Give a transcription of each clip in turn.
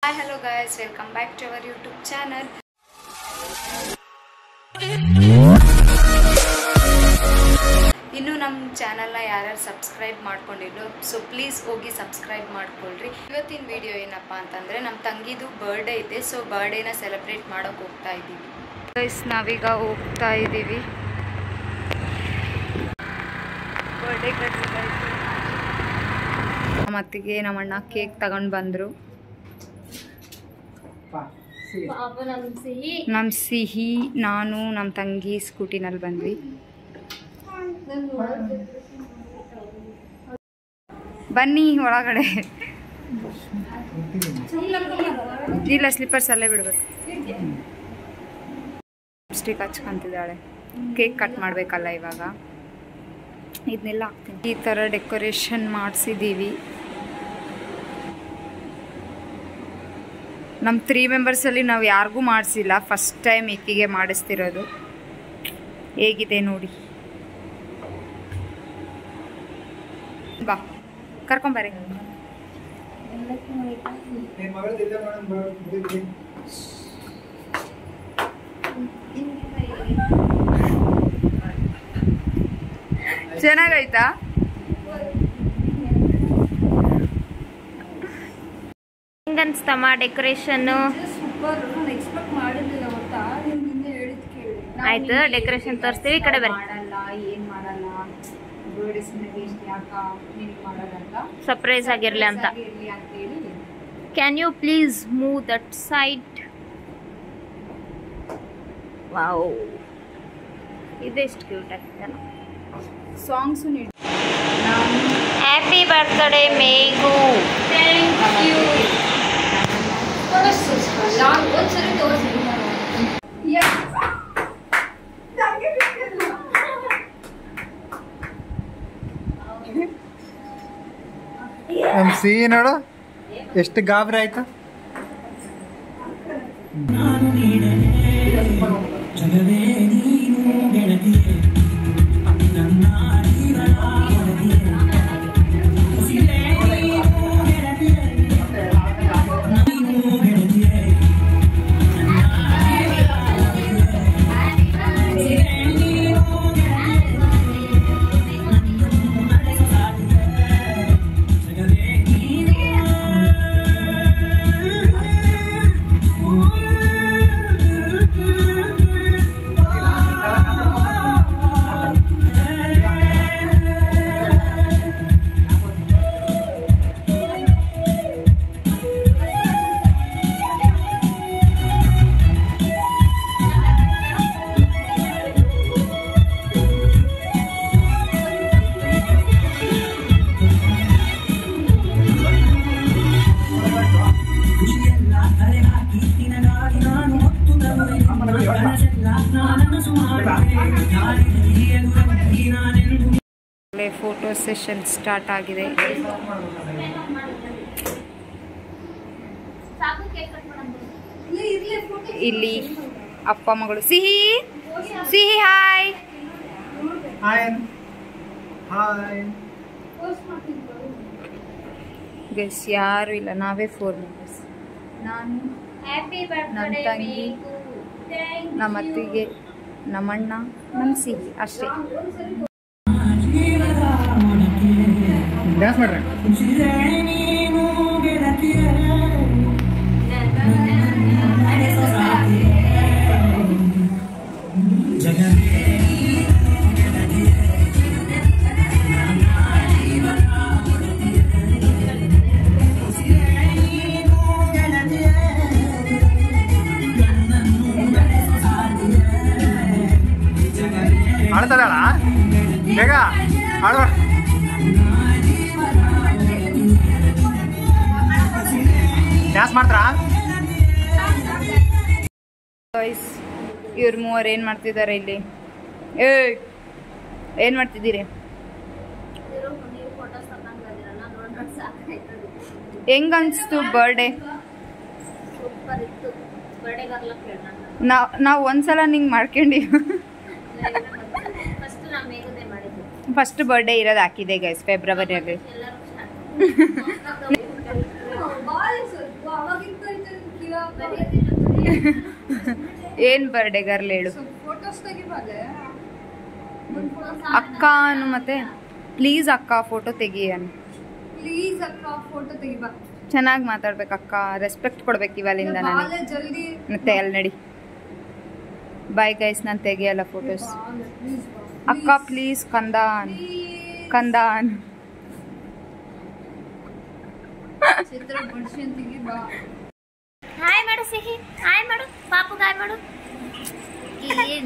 Hi, hello guys, welcome back to our YouTube channel. ಇನ್ನು ನಮ್ಮ ಚಾನಲ್ನ ಯಾರು ಸಬ್ಸ್ಕ್ರೈಬ್ ಮಾಡ್ಕೊಂಡಿದ್ರು ಸೊ ಪ್ಲೀಸ್ ಹೋಗಿ ಸಬ್ಸ್ಕ್ರೈಬ್ ಮಾಡ್ಕೊಳ್ರಿ. ಇವತ್ತಿನ ವಿಡಿಯೋ ಏನಪ್ಪ ಅಂತಂದರೆ ನಮ್ಮ ತಂಗಿದು ಬರ್ಡೇ ಇದೆ. ಸೊ ಬರ್ಡೇನ ಸೆಲೆಬ್ರೇಟ್ ಮಾಡೋಕೆ ಹೋಗ್ತಾ ಇದ್ದೀವಿ ಗೈಸ್. ನಾವೀಗ ಹೋಗ್ತಾ ಇದ್ದೀವಿ ಬರ್ಡೇ ನಮ್ಮ ಅತ್ತಿಗೆ ನಮ್ಮ ಅಣ್ಣ ಕೇಕ್ ತಗೊಂಡು ಬಂದರು. ನಮ್ಮ ಸಿಹಿ ನಾನು ನಮ್ಮ ತಂಗಿ ಸ್ಕೂಟಿನಲ್ಲಿ ಬಂದ್ವಿ. ಬನ್ನಿ ಒಳಗಡೆ. ಇಲ್ಲ ಸ್ಲಿಪ್ಪರ್ಸ್ ಅಲ್ಲೇ ಬಿಡ್ಬೇಕು. ಲಿಪ್ಸ್ಟಿಕ್ ಹಚ್ಕೊಂತಿದ್ದಾಳೆ. ಕೇಕ್ ಕಟ್ ಮಾಡಬೇಕಲ್ಲ ಇವಾಗ, ಇದನ್ನೆಲ್ಲ ಹಾಕ್ತೀನಿ. ಈ ಥರ ಡೆಕೋರೇಷನ್ ಮಾಡಿಸಿದ್ದೀವಿ. ನಮ್ಮ 3 ಮೆಂಬರ್ಸಲ್ಲಿ ನಾವು ಯಾರಿಗೂ ಮಾಡಿಸಿಲ್ಲ, ಫಸ್ಟ್ ಟೈಮ್ ಈಕಿಗೆ ಮಾಡಿಸ್ತಿರೋದು. ಹೇಗಿದೆ ನೋಡಿ, ಬಾ ಕರ್ಕೊಂಬರ್ರಿ. ಚೆನ್ನಾಗೈತಾ? ಹೆಂಗನ್ಸ್ತಮ್ಮ ಡೆಕೋರೇಷನ್? ಆಯ್ತು, ಡೆಕೋರೇಷನ್ ತೋರಿಸ್ತೀವಿ. ಈ ಕಡೆ ಬರ್ರಿ. ಸರ್ಪ್ರೈಸ್ ಆಗಿರ್ಲಿ ಅಂತ. Can you please move that side? Wow, ಇದೆಷ್ಟು ಕ್ಯೂಟ್ ಆಗ್ತದೆ. Songs happy birthday Meghu. Thank you. ನಮ್ಮ ಸಿಹಿ ನೋಡು ಎಷ್ಟು ಗಾಬರಿ ಆಯ್ತು. ಫೋಟೋ ಸೆಷನ್ ಸ್ಟಾರ್ಟ್ ಆಗಿದೆ. ಇಲ್ಲಿ ಅಪ್ಪ ಮಗಳು. ಸಿಹಿ ಸಿಹಿ ಹಾಯ್. ಗೈಸ್ ಯಾರು ಇಲ್ಲ, ನಾವೇ 4 ಮೆಂಬರ್ಸ್. ನಾನು, ನಮ್ಮ ತಂಗಿ, ನಮ್ಮ ಅತ್ತಿಗೆ, ನಮ್ಮಣ್ಣ, ನಮ್ಮ ಸಿಹಿ ಅಷ್ಟೇ. ಡ್ಯಾನ್ಸ್ ಮಾಡ್ರಿ. ಆಡ್ತದಳ ಬೇಗ ಆಡುವ. ಡ್ಯಾನ್ಸ್ ಮಾಡ್ತಾರಾ? ಇವ್ರು ಮೂವರು ಏನು ಮಾಡ್ತಿದ್ದಾರೆ ಇಲ್ಲಿ? ಏನು ಮಾಡ್ತಿದ್ದೀರಿ? ಹೆಂಗ ಅನ್ಸ್ತು ಬರ್ಡೇ? ನಾವು ಒಂದ್ಸಲ ನಿಂಗೆ ಮಾಡ್ಕೊಂಡಿವಿ. ಫಸ್ಟ್ ಬರ್ಡೇ ಇರೋದು ಹಾಕಿದೆ ಗೈಸ್ ಫೆಬ್ರವರಿಯಲ್ಲಿ. ಏನು ಬರ್ಡೇ ಗರ್ಲ್ ಹೇಳು. ಅಕ್ಕ ಅನ್ನು ಮತ್ತೆ ಪ್ಲೀಸ್ ಅಕ್ಕ ಫೋಟೋ ತೆಗಿಯನ್. ಪ್ಲೀಸ್ ಅಕ್ಕ ಫೋಟೋ ತೆಗಿಬಾ. ಚೆನ್ನಾಗಿ ಮಾತಾಡ್ಬೇಕು ಅಕ್ಕ, ರೆಸ್ಪೆಕ್ಟ್ ಕೊಡ್ಬೇಕು ಇವಾಲಿಂದ ನಾನು. ಜಲ್ದಿ ಮತ್ತೆ ಅಲ್ಲಿ ನಡಿ. ಬಾಯ್ ಗೈಸ್, ನಾನು ತೆಗಿಯಲ್ಲ ಫೋಟೋಸ್. ಅಕ್ಕ ಪ್ಲೀಸ್ ಕಂದಾನ್ ಕಂದಾನ್. ಚಿತ್ರ ಬಡ್ಸ್ಕೊಂಡ್ ತೆಗಿಬಾ. ಹಾಯ್ ಮಾಡು ಸಿಹಿ, ಹಾಯ್ ಮಾಡು ಪಾಪು, ಹಾಯ್ ಮಾಡು.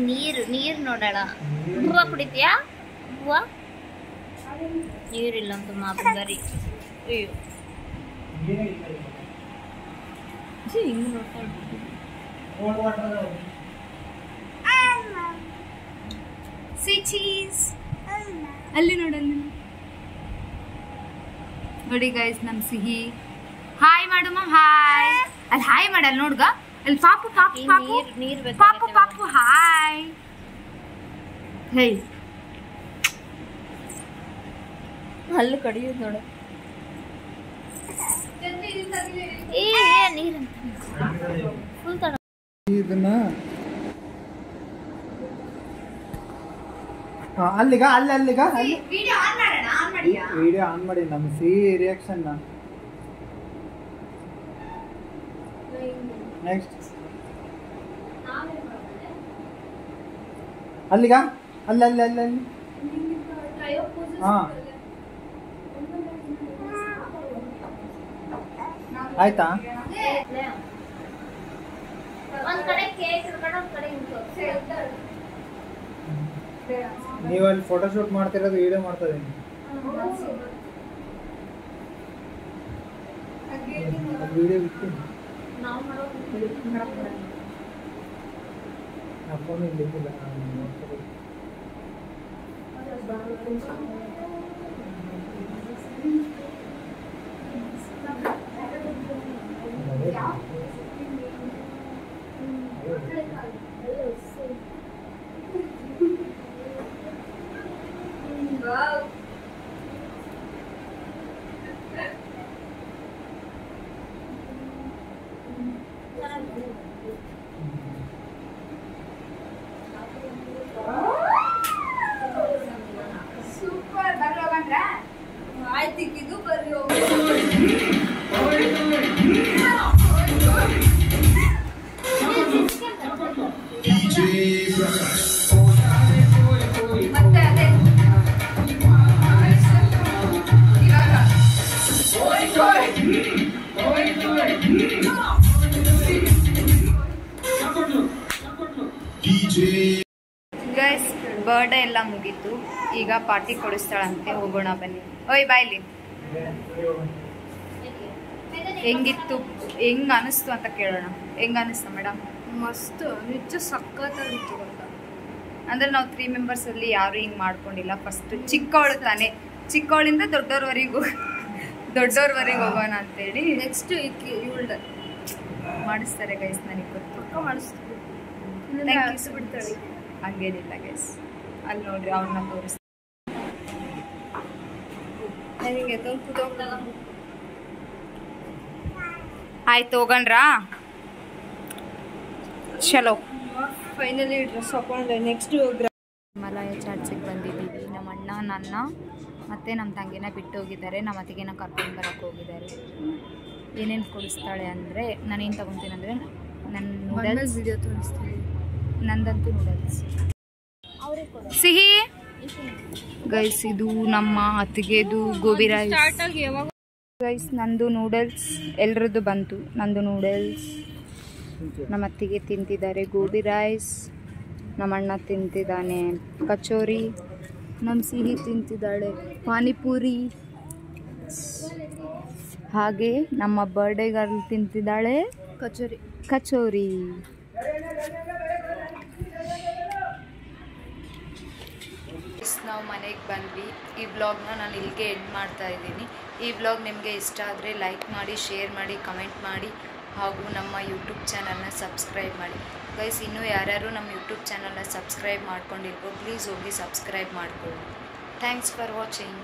ನೀರು ನೀರು ನೋಡೋಣ. ಹೂವು ಕುಡಿತೀಯಾ? ಹೂವು ನೀರಿಲ್ಲ ಅಂತ ಮಾಪಂಗರಿ. ಅಯ್ಯೋ ಹಿಂಗೆ ನೋಡ್ತಾ ಅಲ್ಲಿ ನೋಡಲ್ಲಿ ನೋಡಿ ಗೈಸ್, ನಮ್ ಸಿಹಿ ಹಾಯ್ ಮಾಡಮ್ಮ. ಹಾಯ್ ಅಲ್ಲಿ ಹಾಯ್ ಮಾಡಲ್ಲ ನೋಡ್ಗ. ಅಲ್ಲಿ ಪಾಪು ಪಾಪು ಪಾಪು ನೀರು ಪಾಪು ಪಾಪು ಹಾಯ್. ಹೇ ಹಲ್ಲು ಕಡಿಯೋದು ನೋಡು. ಏ ನೀರಂತ ಫುಲ್ ತಡ. ಇದನ್ನ ಅಲ್ಲಿಗ ಅಲ್ಲಿ ಅಲ್ಲಿಗ ಅಲ್ಲಿ ವಿಡಿಯೋ ಆನ್ ಮಾಡಿ. ನಮ್ಮ ರಿಯಾಕ್ಷನ್ ನೆಕ್ಸ್ಟ್ ಅಲ್ಲಿಗ ಅಲ್ಲಿ ಅಲ್ಲಿ ಅಲ್ಲಿ ಅಲ್ಲಿ ಹಾ ಆಯ್ತಾ? ಒಂದ್ ಕಡೆ ಕೇಕ್ ಇಟ್ಕೊಂಡು ಒಂದ್ ಕಡೆ ನೀವು ಅಲ್ಲಿ ಫೋಟೋಶೂಟ್ ಮಾಡ್ತಿರೋದು ವಿಡಿಯೋ ಮಾಡ್ತಾ ಇದೀನಿ. ವಿಡಿಯೋ ಬಿಟ್ಟು ನಾವು ಮಾಡೋ ಫೋನ್ ಇಲ್ಲಿಲ್ಲ. ಸೂಪರ್. ಬರ್ರಿ ಹೋಗಂದ್ರ ಆಯ್ತು. ಇದು ಬರ್ರಿ ಹೋಗ. ಮತ್ತೆ ಅದೇ ಗೈಸ್, ಬರ್ಡೇ ಎಲ್ಲ ಮುಗೀತು. ಈಗ ಪಾರ್ಟಿ ಕೊಡಿಸ್ತಾಳಂತೆ, ಹೋಗೋಣ ಬನ್ನಿ. ಓಯ್ ಬಾಯ್ಲಿ. ಹೆಂಗಿತ್ತು, ಹೆಂಗ್ ಅನಿಸ್ತು ಅಂತ ಕೇಳೋಣ. ಹೆಂಗ ಅನಿಸ್ತಾ ಮೇಡಮ್? ಮಸ್ತ್, ನಿಜ ಸಖತ್ತಾಗಿತ್ತು ಗೊತ್ತಾ. ಅಂದ್ರೆ ನಾವು 3 ಮೆಂಬರ್ಸ್ ಅಲ್ಲಿ ಯಾರು ಹಿಂಗ್ ಮಾಡ್ಕೊಂಡಿಲ್ಲ. ಫಸ್ಟ್ ಚಿಕ್ಕವಳು ತಾನೆ, ಚಿಕ್ಕವಳಿಂದ ದೊಡ್ಡವ್ರವರೆಗೂ ಹೋಗೋಣ ಅಂತೇಳಿ ನೆಕ್ಸ್ಟ್ ಇವಳ್ದ ಮಾಡಿಸ್ತಾರೆ ಗೈಸ್. ನನಗೆ ಗೊತ್ತು, ಪಕ್ಕ ಮಾಡಿಸ್ತೀವಿ. ಬಿಡ್ತಾಳೆ. ಹಂಗೇನಿಲ್ಲ ಗೈಸ್. ಅಲ್ಲಿ ನೋಡ್ರಿ, ಅವ್ರನ್ನ ತೋರಿಸ್ತಾರೆ. ಆಯ್ತು, ಹೋಗಣ್ರಾ? ಚಲೋ. ಫೈನಲಿ ಡ್ರೆಸ್ ಹಾಕೊಂಡೆ. ನೆಕ್ಸ್ಟ್ ಮಲಾಯ ಚಾಟ್ಸಿಗೆ ಬಂದಿದ್ದೀವಿ. ನಮ್ಮ ಅಣ್ಣ, ನನ್ನ ಮತ್ತು ನಮ್ಮ ತಂಗಿನ ಬಿಟ್ಟು ಹೋಗಿದ್ದಾರೆ. ನಮ್ಮ ಅತ್ತಿಗೆನ ಕರ್ಕೊಂಡು ಬರೋಕ್ಕೆ ಹೋಗಿದ್ದಾರೆ. ಏನೇನು ಕೊಡಿಸ್ತಾಳೆ ಅಂದರೆ, ನಾನೇನು ತೊಗೊತೀನಿ ಅಂದರೆ, ನನ್ನ ನೂಡಲ್ಸ್ ವಿಡಿಯೋ ತೋರಿಸ್ತೀವಿ. ನಂದಂತೂ ನೂಡಲ್ಸ್. ಸಿಹಿ ಗೈಸ್, ಇದು ನಮ್ಮ ಅತ್ತಿಗೆದು ಗೋಬಿ ರೈಸ್. ಗೈಸ್, ನಂದು ನೂಡಲ್ಸ್, ಎಲ್ರದ್ದು ಬಂತು. ನಂದು ನೂಡಲ್ಸ್, ನಮ್ಮ ಅತ್ತಿಗೆ ತಿಂತಿದ್ದಾರೆ ಗೋಬಿ ರೈಸ್, ನಮ್ಮ ಅಣ್ಣ ತಿಂತಿದ್ದಾನೆ ಕಚೋರಿ, ನಮ್ಮ ಸಿಹಿ ತಿಂತಿದ್ದಾಳೆ ಪಾನಿಪುರಿ, ಹಾಗೆ ನಮ್ಮ ಬರ್ಡೇ ಗರ್ಲ್ ತಿಂತಿದ್ದಾಳೆ ಕಚೋರಿ. ನಾವು ಮನೆಗೆ ಬಂದ್ವಿ. ಈ ವ್ಲಾಗ್ನ ನಾನು ಇಲ್ಲಿಗೆ ಎಂಡ್ ಮಾಡ್ತಾ ಇದ್ದೀನಿ. ಈ ವ್ಲಾಗ್ ನಿಮಗೆ ಇಷ್ಟ ಆದರೆ ಲೈಕ್ ಮಾಡಿ, ಶೇರ್ ಮಾಡಿ, ಕಮೆಂಟ್ ಮಾಡಿ, ಹಾಗೂ ನಮ್ಮ ಯೂಟ್ಯೂಬ್ ಚಾನಲ್ನ ಸಬ್ಸ್ಕ್ರೈಬ್ ಮಾಡಿ. ಗೈಸ್, ಇನ್ನೂ ಯಾರ್ಯಾರು ನಮ್ಮ ಯೂಟ್ಯೂಬ್ ಚಾನಲ್ನ ಸಬ್ಸ್ಕ್ರೈಬ್ ಮಾಡ್ಕೊಂಡಿಲ್ವೋ ಪ್ಲೀಸ್ ಹೋಗಿ ಸಬ್ಸ್ಕ್ರೈಬ್ ಮಾಡ್ಕೊಳ್ಳಿ. Thanks for watching.